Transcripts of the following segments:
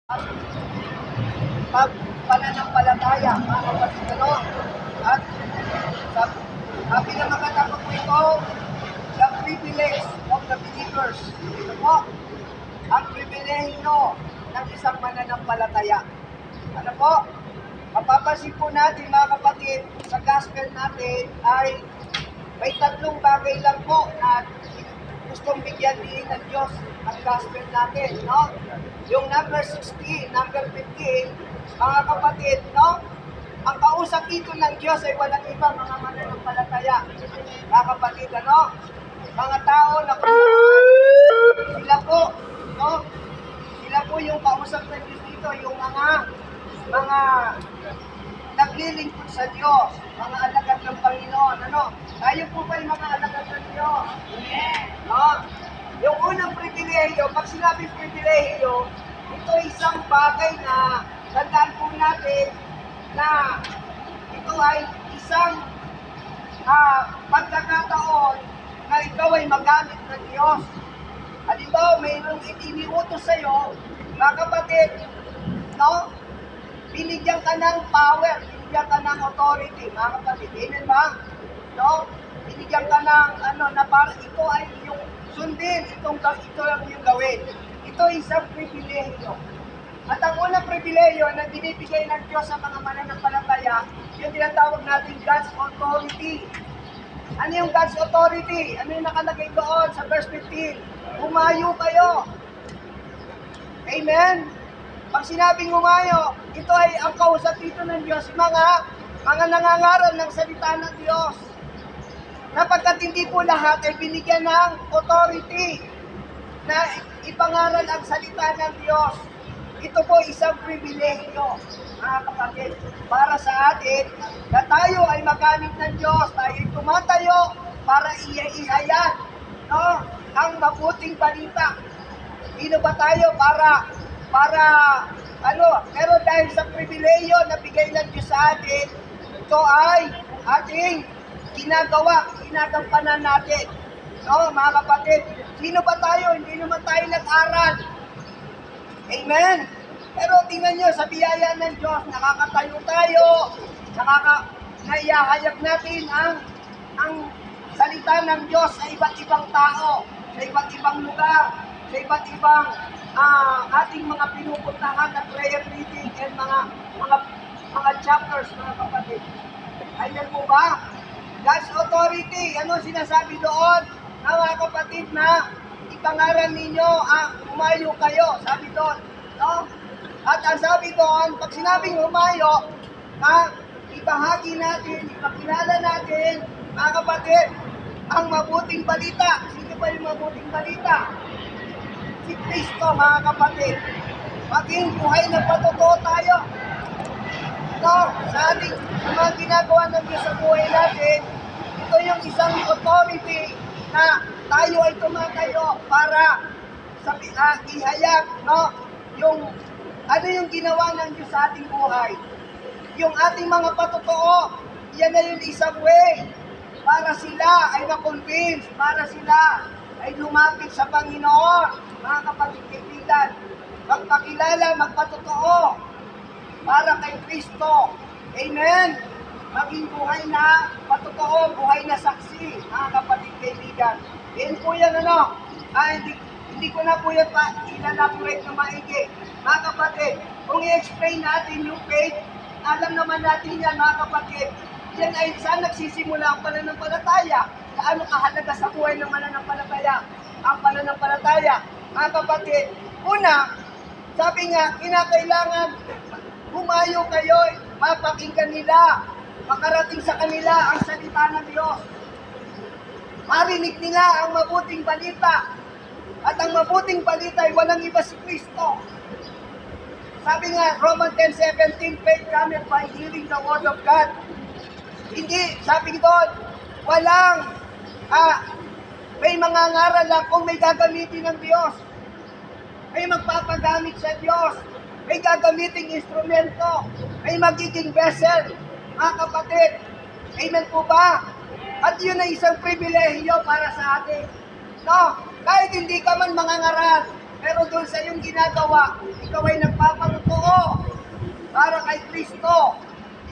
At pananampalataya, mga kapatid, ano? At sabi na makatapos po ito, the privilege of the believers. Ito po, ang pribilehyo ng isang mananampalataya. Ano po? Mapapansin po natin, mga kapatid, sa gospel natin ay may tatlong bagay lang po na gustong bigyan din ng Diyos ang gospel natin, no? Yung number 16, number 15, mga kapatid, no? Ang kausap dito ng Diyos ay walang ibang mga mananampalataya. Mga kapatid, ano? Mga tao na sila po, no? Sila po yung kausap ng Diyos dito, yung mga naglilingkod sa Diyos, mga alagad ng Panginoon, ano? Tayo po ba yung mga alagad ng Diyos? Yeah. No? Yung unang pribilehyo, pag sinabing pribilehyo, ito isang bagay na tandaan po natin na ito ay isang pagkakataon na ikaw ay magamit ng Diyos. Halimbawa, mayroong iniutos sa iyo, mga kapatid, no? Binigyan ka ng power, binigyan ka ng authority, mga kapatid. Amen ba? No? Binigyan ka ng na para ito ay yung sundin, ito lang yung gawin. Ito isang pribilehyo. At ang unang pribilehyo na binibigay ng Diyos sa mga mananampalataya, yung tinatawag natin God's authority. Ano yung God's authority? Ano yung nakalagay doon sa verse 15? Humayo kayo. Amen? Pag sinabing humayo, ito ay ang kausap dito ng Diyos, mga nangangaral ng salita ng Diyos. Napagkat hindi po lahat ay binigyan ng authority na ipangaral ang salita ng Diyos. Ito po isang pribilehyo, mga kapatid, para sa atin na tayo ay magamit ng Diyos, tayo ay tumatayo para ihayag, no, ang mabuting balita. Sino ba tayo pero dahil sa pribilehyo na bigay ng Diyos sa atin, ito ay ating ginagampanan natin. No, mga kapatid, sino ba tayo? Hindi naman tayo nag-aral. Amen? Pero tingnan nyo, sa biyaya ng Diyos, nakakatayo tayo, naihahayag natin ang salita ng Diyos sa iba't ibang tao, sa iba't ibang lugar, sa iba't ibang ating mga pinupuntahan na prayer meeting and mga chapters, mga kapatid. Ayan po ba? God's authority, ano sinasabi doon? Na mga kapatid na ipangaral ninyo humayo kayo, sabi doon. No? At ang sabi doon, pag sinabing humayo, ibahagi natin, ipakilala natin, mga kapatid, ang mabuting balita. Sino ba yung mabuting balita? Si Kristo, mga kapatid. Maging buhay na patotoo tayo. Ito, sa mga ginagawa ng Diyos sa buhay natin, ito yung isang authority na tayo ay tumatayo para ihayag, no? Ano yung ginawa ng Diyos sa ating buhay? Yung ating mga patotoo, yan na yung isang way para sila ay ma-convince, para sila ay lumapit sa Panginoon. Mga kapatid, kaibigan, magpakilala, magpatotoo para kay Kristo. Amen? Maging buhay na patotoo, buhay na saksi, mga kapatid, kaibigan. Yan po yan, hindi ko na po yan i-elaborate na maigi. Mga kapatid, kung i-explain natin yung faith, alam naman natin yan, mga kapatid, yan ay saan nagsisimula ang pananampalataya. Gaano kahalaga sa buhay ng mananampalataya ang pananampalataya. Mga kapatid, una, sabi nga, kinakailangan humayo kayo, mapakinggan nila, makarating sa kanila ang salita ng Diyos. Marinig nila ang mabuting balita. At ang mabuting balita ay walang iba si Kristo. Sabi nga, Romans 10:17, faith cometh by hearing the word of God. Hindi, sabi doon, walang, may mga ngaral lang kung may gagamitin ng Diyos. May magpapagamit sa Diyos. May gagamiting instrumento. May magiging vessel. Mga kapatid, amen po ba? At yun ay isang pribilehyo para sa atin. No, kahit hindi ka man mangangaral, pero doon sa iyong ginagawa, ikaw ay nagpapagamit kay Kristo,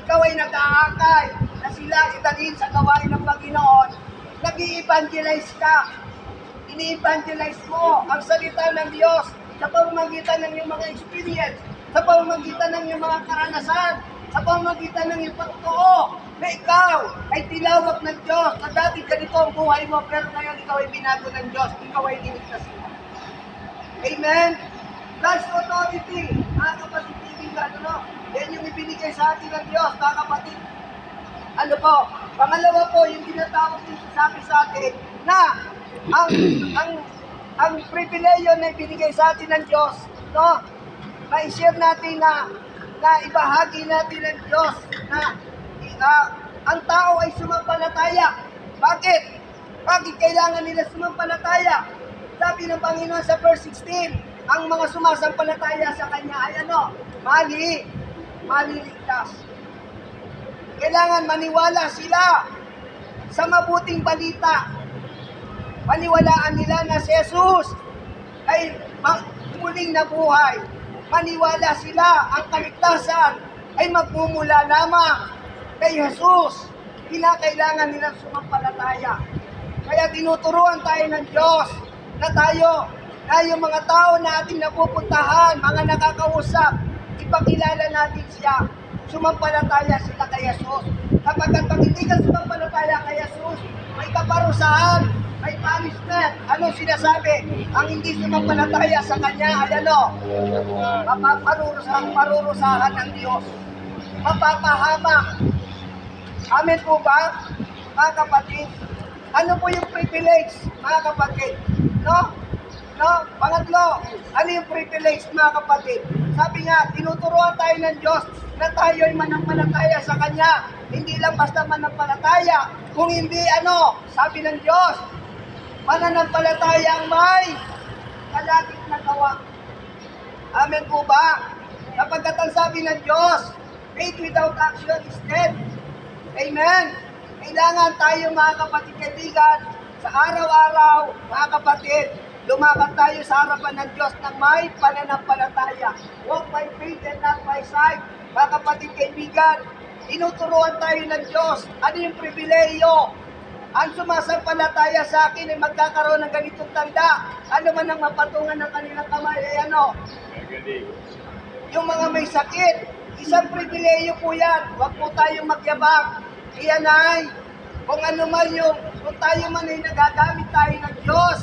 ikaw ay nag-aakay na sila idalhin sa gawain ng Panginoon, nag-i-evangelize ka. Ini-evangelize mo ang salita ng Diyos sa pamamagitan ng iyong mga experience, sa pamamagitan ng iyong mga karanasan, sa pamamagitan ng iyong pagtoo na ikaw ay tinawag ng Diyos na dati ganito ang buhay mo, pero ngayon ikaw ay binago ng Diyos, ikaw ay niligtas mo. Amen? God's authority, mga kapatid, yan yung ibinigay sa atin ng Diyos, mga kapatid. Ano po? Pangalawa po, yung tinatawag din sabi sa atin na ang pribileyo na ibinigay sa atin ng Diyos, no? Ma-share natin na ibahagi natin ng Diyos na ang tao ay sumampalataya. Bakit? Bakit kailangan nila sumampalataya? Sabi ng Panginoon sa verse 16, ang mga sumasampalataya sa Kanya ay ano? Maliligtas. Kailangan maniwala sila sa mabuting balita. Paniwalaan nila na si Jesus ay muling nabuhay. Maniwala sila ang kaligtasan ay magmumula lamang kay Jesus. Kinakailangan nilang sumampalataya. Kaya tinuturuan tayo ng Diyos na tayo mga tao na ating napupuntahan, mga nakakausap, ipakilala natin siya. Sumampalataya sila kay Jesus. Kapag hindi ka sumampalataya kay Jesus, may kaparusahan, may punishment. Anong sinasabi? Ang hindi sumampalataya sa Kanya ay ano? Parurusahan ng Diyos. Mapapahamak. Amen po ba, mga kapatid? Ano po yung privilege, mga kapatid? No? Pangatlo, ano yung privilege, mga kapatid? Sabi nga, tinuturuan tayo ng Diyos na tayo ay manampalataya sa Kanya. Hindi lang basta manampalataya. Kung hindi ano, sabi ng Diyos, mananampalataya ang may kalagit na gawa. Amen po ba? Sapagkat ang sabi ng Diyos, faith without action is dead. Amen? Kailangan tayo, mga kapatid kaibigan, sa araw-araw, mga kapatid, lumakad tayo sa harapan ng Diyos ng may pananampalataya. Walk by faith and not by sight. Mga kapatid kaibigan, tinuturuan tayo ng Diyos. Ano yung pribileyo? Ang sumasampalataya sa akin ay magkakaroon ng ganitong tanda. Ano man ang mapatungan ng kanilang kamay ay ano? Yung mga may sakit, isang pribileyo po yan. Huwag po tayong magyabang. Iyan ay, kung tayo man ay nagagamit tayo ng Diyos,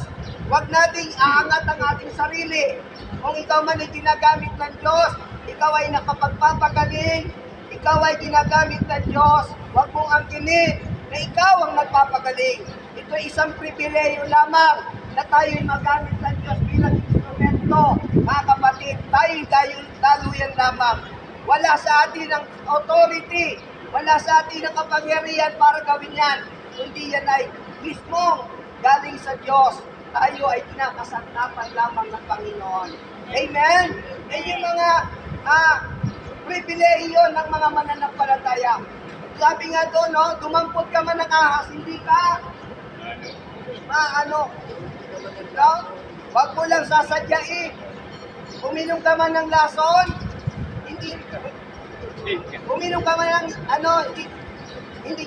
huwag nating aangat ang ating sarili. Kung ikaw man ay ginagamit ng Diyos, ikaw ay nakapagpapagaling, ikaw ay ginagamit ng Diyos, huwag mong angkinin na ikaw ang nagpapagaling. Ito isang pribileyo lamang na tayo ay magamit ng Diyos bilang instrumento. Mga kapatid, tayo daluyan lamang. Wala sa atin ang authority, wala sa atin ang kapangyarihan para gawin yan. Kundi yan ay mismo galing sa Diyos. Tayo ay kinakasantapan lamang ng Panginoon. Amen? Yan yung mga pribilehiyo ng mga mananampalataya. Sabi nga doon, no, dumampot ka man ng ahas, hindi ka no? Wag mo lang sasadyain. Uminom ka man ng lason, uminom ka man ng hindi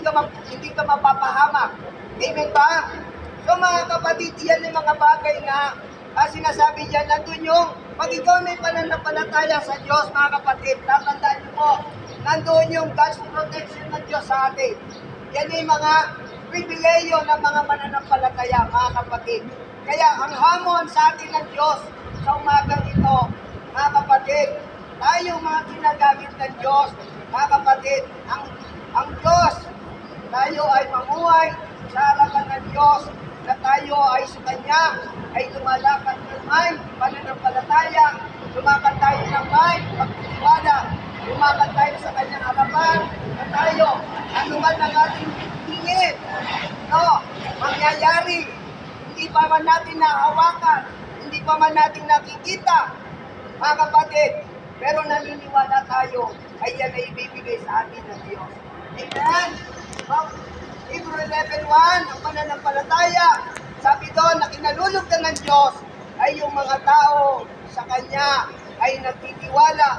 ka mapapahamak. Amen ba? So mga kapatid, yan yung mga bagay na sinasabi dyan, nandun yung, pag ikaw may pananampalataya sa Diyos, mga kapatid, tatandaan nyo po, nandun yung God's protection ng Diyos sa atin. Yan yung mga pribileyo ng mga mananampalataya, mga kapatid. Kaya ang hamon sa atin ng Diyos sa umagang ito, mga kapatid, tayo mga ginagamit ng Diyos, mga kapatid, ang Diyos, tayo ay mamuhay sa harapan ng Diyos, na tayo ay sa Kanya, ay lumalakad ng may pananampalataya, lumakad tayo ng may pagtitiwala, lumakad tayo sa Kanyang harapan, na tayo, anuman ang ating hingin, mangyayari, hindi pa man natin nahawakan, hindi pa man natin nakikita, mga kapatid, pero naniniwala tayo, ay yan ay ibibigay sa atin ng Diyos. Amen? Hebrew 11:1, ang pananampalataya, sabi doon na kinalulugdan ng Diyos ay yung mga tao sa Kanya ay naniniwala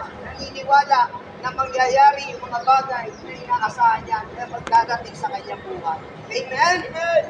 na mangyayari yung mga bagay na inaasahan niya na magdadating sa kanyang buhay. Amen? Amen!